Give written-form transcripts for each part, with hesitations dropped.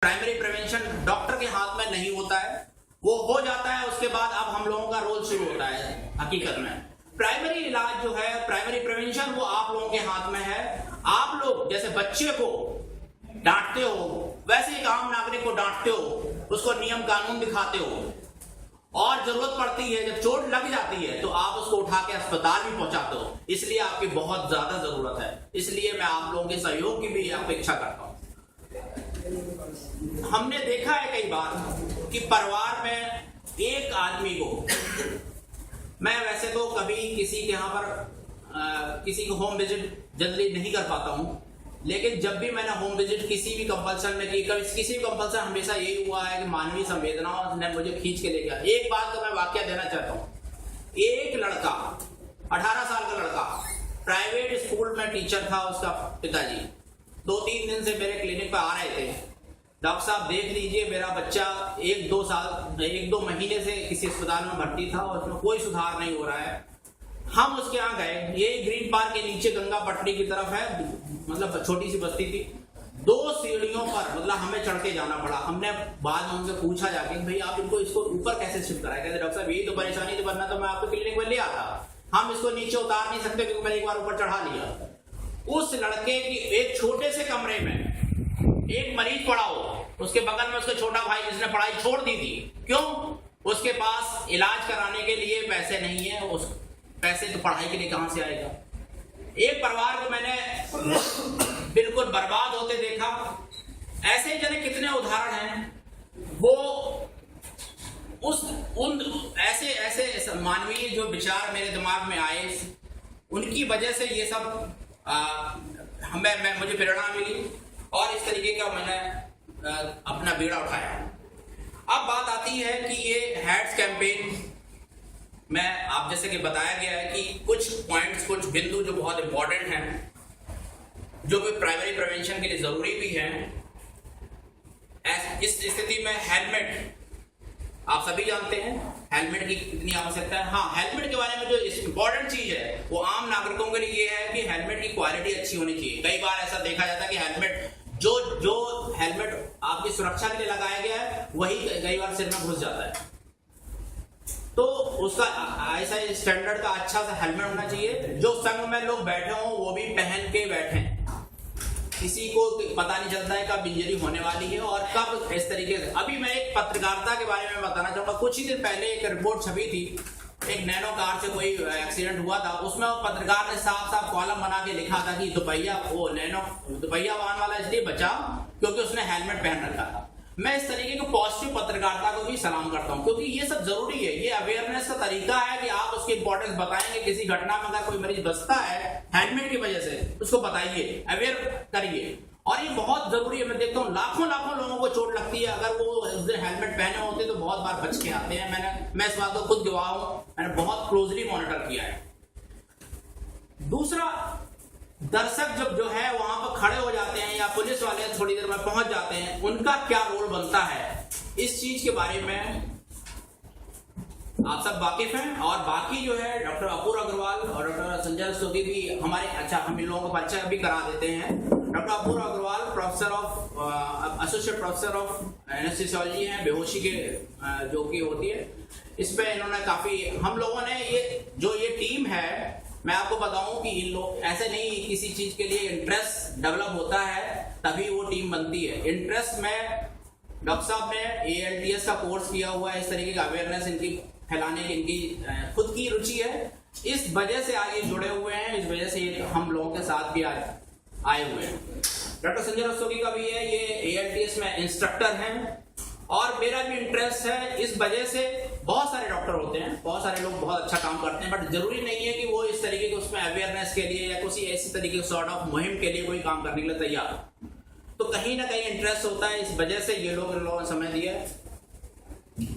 Primary prevention doctor के हाथ में नहीं होता है, वो हो जाता है उसके बाद अब हम लोगों का रोल शुरू होता है। हकीकत में प्राइमरी इलाज जो है, प्राइमरी प्रिवेंशन, वो आप लोगों के हाथ में है। आप लोग जैसे बच्चे को डांटते हो वैसे एक आम नागरिक को डांटते हो, उसको नियम कानून दिखाते हो, और जरूरत पड़ती है जब चोट लग जाती है तो आप उसको उठा के अस्पताल भी पहुंचाते हो। इसलिए आपकी बहुत ज्यादा जरूरत है, इसलिए मैं आप लोगों के सहयोग की भी अपेक्षा करता हूं। हमने देखा है कई बार कि परिवार में एक आदमी को, मैं वैसे तो कभी किसी के यहाँ पर किसी को होम विजिट जल्दी नहीं कर पाता हूँ, लेकिन जब भी मैंने होम विजिट किसी भी कंपल्सन में की, किसी भी कंपल्सन हमेशा यही हुआ है कि मानवीय संवेदनाओं ने मुझे खींच के ले गया। एक बात का मैं वाकया देना चाहता हूँ। एक लड़का 18 साल का लड़का प्राइवेट स्कूल में टीचर था, उसका पिताजी 2-3 दिन से मेरे क्लिनिक पर आ रहे थे। डॉक्टर साहब देख लीजिए, मेरा बच्चा 1-2 महीने से किसी अस्पताल में भर्ती था और उसमें कोई सुधार नहीं हो रहा है। हम उसके यहाँ गए, ये ग्रीन पार्क के नीचे गंगा पटड़ी की तरफ है, मतलब छोटी सी बस्ती थी। 2 सीढ़ियों पर मतलब हमें चढ़ के जाना पड़ा। हमने बाद में उनसे पूछा जाके, भाई आप इसको ऊपर कैसे शिफ्ट कराए? कहते डॉक्टर साहब यही तो परेशानी थी, वरना तो मैं आपको क्लिनिक में ले आता, हम इसको नीचे उतार नहीं सकते क्योंकि मैंने एक बार ऊपर चढ़ा लिया। उस लड़के की एक छोटे से कमरे में एक मरीज पड़ा हो, उसके बगल में उसका छोटा भाई जिसने पढ़ाई छोड़ दी थी। क्यों? उसके पास इलाज कराने के लिए पैसे नहीं है। उस पैसे तो पढ़ाई के लिए कहां से आएगा? एक परिवार को मैंने बिल्कुल बर्बाद होते देखा। ऐसे जने कितने उदाहरण हैं। वो ऐसे मानवीय जो विचार मेरे दिमाग में आए, उनकी वजह से ये सब मुझे प्रेरणा मिली और इस तरीके का मैंने अपना बीड़ा उठाया। अब बात आती है कि ये हेड्स कैंपेन में आप जैसे कि बताया गया है कि कुछ पॉइंट्स, कुछ बिंदु जो बहुत इंपॉर्टेंट हैं, जो कि प्राइमरी प्रिवेंशन के लिए जरूरी भी हैं। इस स्थिति में हेलमेट, आप सभी जानते हैं हेलमेट की कितनी आवश्यकता है। हाँ, हेलमेट के बारे में जो इंपॉर्टेंट चीज है वो आम नागरिकों के लिए ये है कि हेलमेट की क्वालिटी अच्छी होनी चाहिए। कई बार ऐसा देखा जाता है कि हेलमेट जो हेलमेट आपकी सुरक्षा के लिए लगाया गया है वही कई बार सिर में घुस जाता है। तो उसका ऐसा स्टैंडर्ड का अच्छा सा हेलमेट होना चाहिए। जो संघ में लोग बैठे हों वो भी पहन के बैठे, किसी को पता नहीं चलता है कब इंजरी होने वाली है और कब इस तरीके से। अभी मैं एक पत्रकारिता के बारे में बताना चाहूंगा। कुछ ही दिन पहले एक रिपोर्ट छपी थी, एक नैनो कार से कोई एक्सीडेंट हुआ था। उसमें पत्रकार ने साफ कॉलम बना के लिखा था कि दुपहिया वाहन वाला इसलिए बचा क्योंकि उसने हेलमेट पहन रखा था। मैं इस तरीके की पॉजिटिव पत्रकारिता को भी सलाम करता हूं, क्योंकि ये सब जरूरी है। ये अवेयरनेस का तरीका है कि आप उसकी इंपॉर्टेंस बताएंगे। किसी घटना में अगर कोई मरीज बचता है हेलमेट की वजह से, उसको बताइए, अवेयर करिए। और ये बहुत जरूरी है। मैं देखता हूँ लाखों लोगों को चोट लगती है, अगर वो उस दिन हेलमेट पहने होते तो बहुत बार बच के आते हैं। मैं इस बात को खुद गवाह हूं, मैंने बहुत क्लोजली मॉनिटर किया है। दूसरा, दर्शक जब जो है वहां पर खड़े हो जाते हैं या पुलिस वाले थोड़ी देर में पहुंच जाते हैं, उनका क्या रोल बनता है, इस चीज के बारे में आप सब वाकिफ हैं। और बाकी जो है डॉक्टर अपूर्व अग्रवाल और डॉक्टर संजय रस्तोगी भी हमारे, हम इन लोगों का परिचय भी करा देते हैं। Doctor Apurva Agarwal associate professor of anaesthesiology हैं, बेहोशी के जो की होती है। इस पे इन्होंने काफी, हम लोगों ने ये टीम है, मैं आपको बताऊं कि इन लोग ऐसे नहीं, किसी चीज के लिए इंटरेस्ट डेवलप होता है तभी वो टीम बनती है। इंटरेस्ट में डॉक्टर साहब ने ALTS का कोर्स किया हुआ है, इस तरीके का अवेयरनेस इनकी फैलाने की इनकी खुद की रुचि है। इस वजह से आगे जुड़े हुए हैं, इस वजह से हम लोगों के साथ भी आए हुए हैं। डॉक्टर संजय रस्तोगी का भी है, ये ALTS में इंस्ट्रक्टर हैं और मेरा भी इंटरेस्ट है। इस वजह से बहुत सारे डॉक्टर होते हैं, बहुत सारे लोग बहुत अच्छा काम करते हैं, बट जरूरी नहीं है कि वो इस तरीके के उसमें अवेयरनेस के लिए या किसी ऐसी तरीके सॉर्ट ऑफ मुहिम के लिए कोई काम करने के लिए तैयार हो। तो कहीं ना कहीं इंटरेस्ट होता है, इस वजह से ये लोगों ने समय दिया है।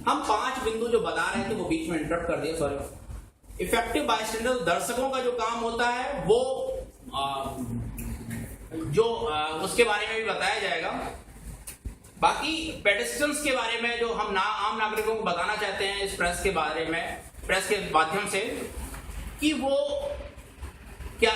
हम 5 बिंदु जो बता रहे थे वो बीच में इंटरप्ट कर दिया, सॉरी। इफेक्टिव बायस्टैंडर, दर्शकों का जो काम होता है वो उसके बारे में भी बताया जाएगा। बाकी पेडिस्ट्रियंस के बारे में जो हम आम नागरिकों को बताना चाहते हैं इस प्रेस के बारे में, प्रेस के माध्यम से, कि वो क्या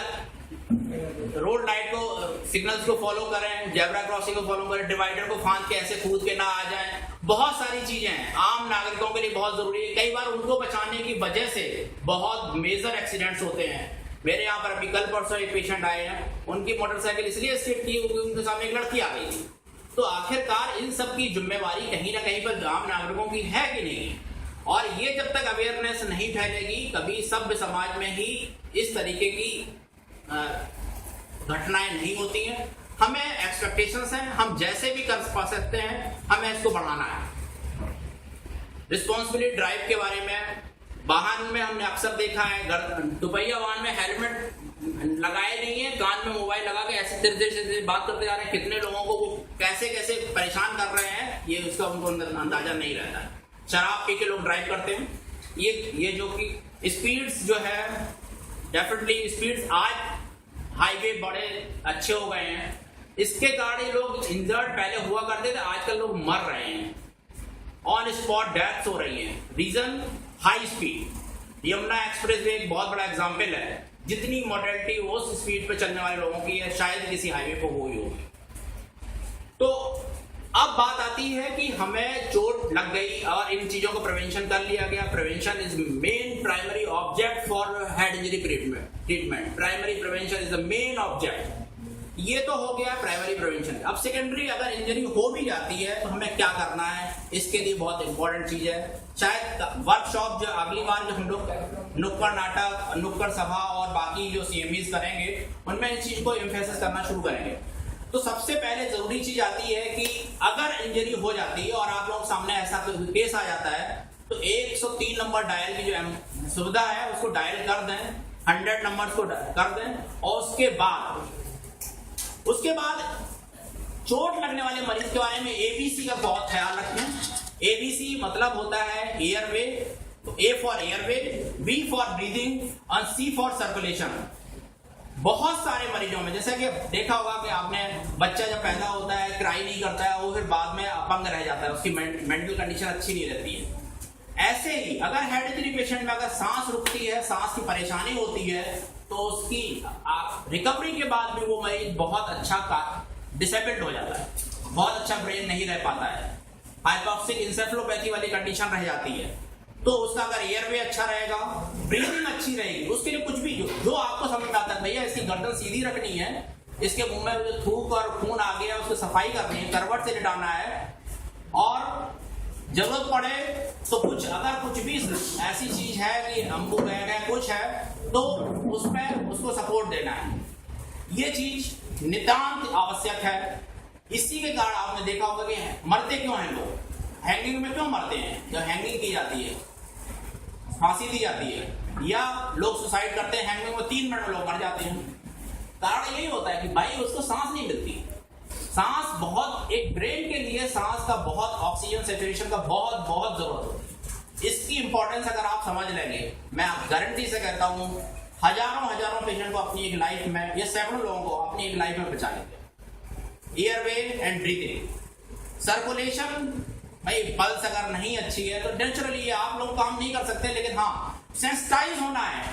रोड लाइट को, सिग्नल्स को फॉलो करें, जेब्रा क्रॉसिंग को फॉलो करें, डिवाइडर को फांद के ऐसे कूद के ना आ जाएं। बहुत सारी चीजें हैं आम नागरिकों के लिए बहुत जरूरी है। कई बार उनको बचाने की वजह से बहुत मेजर एक्सीडेंट्स होते हैं। मेरे यहाँ पर अभी कल परसों एक पेशेंट आए हैं, उनकी मोटरसाइकिल इसलिए स्लिप की क्योंकि उनके सामने एक लड़की आ गई थी। तो आखिरकार इन सब की जिम्मेवारी कहीं ना कहीं पर आम नागरिकों की है कि नहीं, और ये जब तक अवेयरनेस नहीं फैलेगी, कभी सभ्य समाज में ही इस तरीके की घटनाएं नहीं होती हैं। हमें एक्सपेक्टेशंस हैं, हम जैसे भी कर पा सकते हैं, हमें इसको बढ़ाना है। रिस्पॉन्सिबिलिटी ड्राइव के बारे में, वाहन में हमने अक्सर देखा है दुपहिया वाहन में हेलमेट लगाए नहीं है, कान में मोबाइल लगा के ऐसे तेज से बात करते जा रहे हैं। कितने लोगों को वो कैसे कैसे परेशान कर रहे हैं, ये उसका उनको अंदाजा नहीं रहता है। शराब पी के लोग ड्राइव करते हैं। ये जो कि स्पीड्स जो है, डेफिनेटली स्पीड्स आज हाईवे बड़े अच्छे हो गए हैं, इसके कारण ही लोग इंजर्ड पहले हुआ करते थे, आजकल लोग मर रहे हैं, ऑन स्पॉट डेथ्स हो रही हैं। Reason high speed. Yamuna expressway एक बहुत बड़ा एग्जाम्पल है। जितनी मोर्टेलिटी उस स्पीड पे चलने वाले लोगों की है, शायद किसी हाईवे पर हुई होगी। तो अब बात आती है कि हमें चोट लग गई और इन चीजों को प्रिवेंशन कर लिया गया। Prevention is main primary object for head injury treatment. Primary prevention is the main object. ये तो हो गया प्राइमरी प्रिवेंशन। अब सेकेंडरी अगर इंजरी हो भी जाती है तो हमें क्या करना है, इसके लिए बहुत इंपॉर्टेंट चीज है। शायद वर्कशॉप जो अगली बार जो हम लोग नुक्कड़ नाटक, नुक्कड़ सभा और बाकी जो CMEs करेंगे, उनमें इस चीज को एम्फेसिस करना शुरू करेंगे। तो सबसे पहले जरूरी चीज आती है कि अगर इंजरी हो जाती है और आप लोग सामने ऐसा केस आ जाता है, तो 103 नंबर डायल की जो सुविधा है उसको डायल कर दें, 100 नंबर को कर दें, और उसके बाद चोट लगने वाले मरीज के बारे में ABC का बहुत ख्याल रखें। ABC मतलब होता है airway, A for airway, B for breathing और C फॉर सर्कुलेशन। बहुत सारे मरीजों में जैसा कि देखा होगा कि आपने बच्चा जब पैदा होता है क्राई नहीं करता है, वो फिर बाद में अपंग रह जाता है, उसकी मेंटल कंडीशन अच्छी नहीं रहती है। ऐसे ही अगर हेड इंजरी पेशेंट में अगर सांस रुकती है, सांस की परेशानी होती है, तो उसकी रिकवरी के बाद भी वो मरीज बहुत अच्छा डिसेबल्ड हो जाता है, बहुत अच्छा ब्रेन नहीं रह पाता है, हाइपोक्सिक इंसेफेलोपैथी वाली कंडीशन रह जाती है। तो उसका अगर एयरवे अच्छा रहेगा, ब्रीदिंग अच्छी रहेगी, उसके लिए कुछ भी जो आपको समझ में आता है, भैया इसकी गर्दन सीधी रखनी है, इसके मुंह में जो थूक और खून आ गया उसकी सफाई करनी है, करवट से लिटाना है, और जरूरत पड़े तो अगर कुछ भी ऐसी चीज है कि अम्बू बैग है, कुछ है, तो उसमें उसको सपोर्ट देना है। ये चीज नितांत आवश्यक है। इसी के कारण आपने देखा होगा कि मरते क्यों हैं लोग, हैंगिंग में क्यों मरते हैं। जब हैंगिंग की जाती है, फांसी दी जाती है, या लोग सुसाइड करते हैं, हैंगिंग में 3 मिनट में लोग मर जाते हैं। कारण यही होता है कि भाई उसको सांस नहीं मिलती। सांस बहुत, एक ब्रेन के लिए सांस का बहुत, ऑक्सीजन सैचुरेशन का बहुत बहुत जरूरत होती है। इसकी इंपॉर्टेंस अगर आप समझ लेंगे, मैं आप गारंटी से कहता हूं, हजारों पेशेंट को अपनी एक लाइफ में, या सैकड़ों लोगों को अपनी एक लाइफ में बचा लेंगे। एयरवे एंड ब्रीथिंग, सर्कुलेशन, भाई पल्स अगर नहीं अच्छी है तो नेचुरली आप लोग काम नहीं कर सकते, लेकिन हाँ सेंसिटाइज होना है।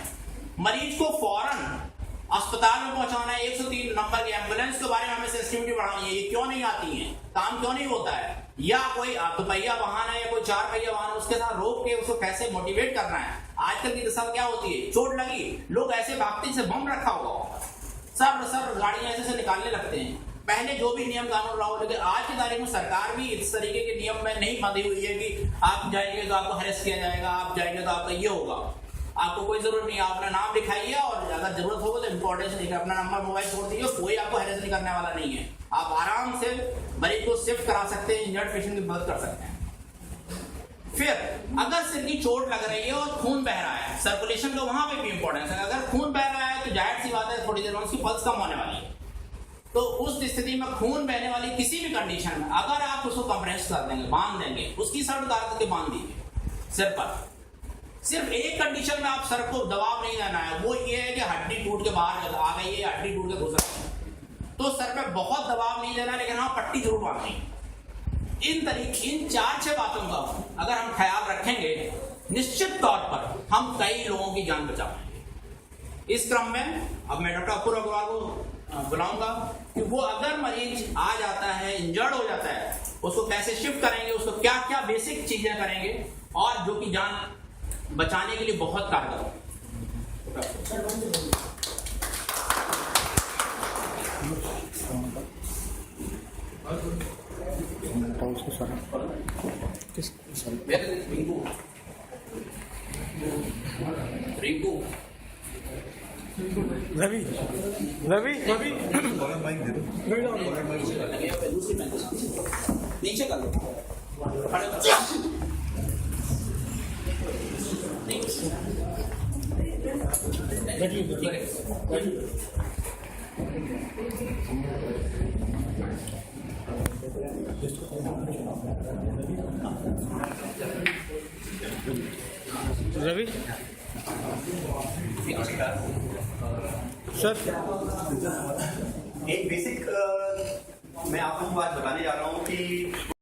मरीज को फौरन अस्पताल में पहुंचाना है। 103 नंबर की एम्बुलेंस के बारे में हमें सेंसिटिविटी बढ़ानी है। ये क्यों नहीं आती है, काम क्यों नहीं होता है, या कोई दुपहिया वाहन है या कोई 4 पहिया वाहन, उसके साथ रोक के उसको कैसे मोटिवेट करना है। आजकल की दशा क्या होती है, चोट लगी, लोग ऐसे भागते से बम रखा होगा, सब गाड़ियां ऐसे निकालने लगते हैं। पहले जो भी नियम कानून रहा हो, लेकिन आज की तारीख में सरकार भी इस तरीके के नियम में नहीं बंधी हुई है कि आप जाएंगे तो आपको हरेस किया जाएगा, आप जाएंगे तो आपका ये होगा। आपको कोई जरूरत नहीं है, अपना नाम लिखाइए और अगर जरूरत होगा तो इंपॉर्टेंस लिखिए, अपना नंबर मोबाइल छोड़ दीजिए, कोई आपको हरेस नहीं करने वाला नहीं है। आप आराम से मरीज को शिफ्ट करा सकते हैं, इंजर्ड पेशेंट की मदद कर सकते हैं। फिर अगर सिर की चोट लग रही है और खून बह रहा है, सर्कुलेशन का वहां पे भी इंपॉर्टेंस है। अगर खून बह रहा है तो जाहिर सी बात है थोड़ी देर में उसकी पल्स कम होने वाली है। तो उस स्थिति में खून बहने वाली किसी भी कंडीशन में अगर आप उसको कंप्रेस कर देंगे, बांध देंगे, उसकी सर उतार करके बांध दीजिए सिर पर। सिर्फ एक कंडीशन में आप सर को दबाव नहीं देना है, वो ये है कि हड्डी टूट के बाहर आ गई है, हड्डी टूट के घुस रही है, तो सर पे बहुत दबाव नहीं देना, लेकिन हाँ पट्टी जरूर बांधनी। इन 4-6 बातों का अगर हम ख्याल रखेंगे, निश्चित तौर पर हम कई लोगों की जान बचा पाएंगे। इस क्रम में अब मैं डॉक्टर अपूर्व अग्रवाल को बुलाऊंगा कि वो अगर मरीज आ जाता है, इंजर्ड हो जाता है, उसको कैसे शिफ्ट करेंगे, उसको क्या क्या बेसिक चीजें करेंगे और जो कि जान बचाने के लिए बहुत कारगर हो। रिंकू रवि रवि रवि नीचे कर लो, खड़े हो। रवि सर एक बेसिक मैं आपको बात बताने जा रहा हूँ कि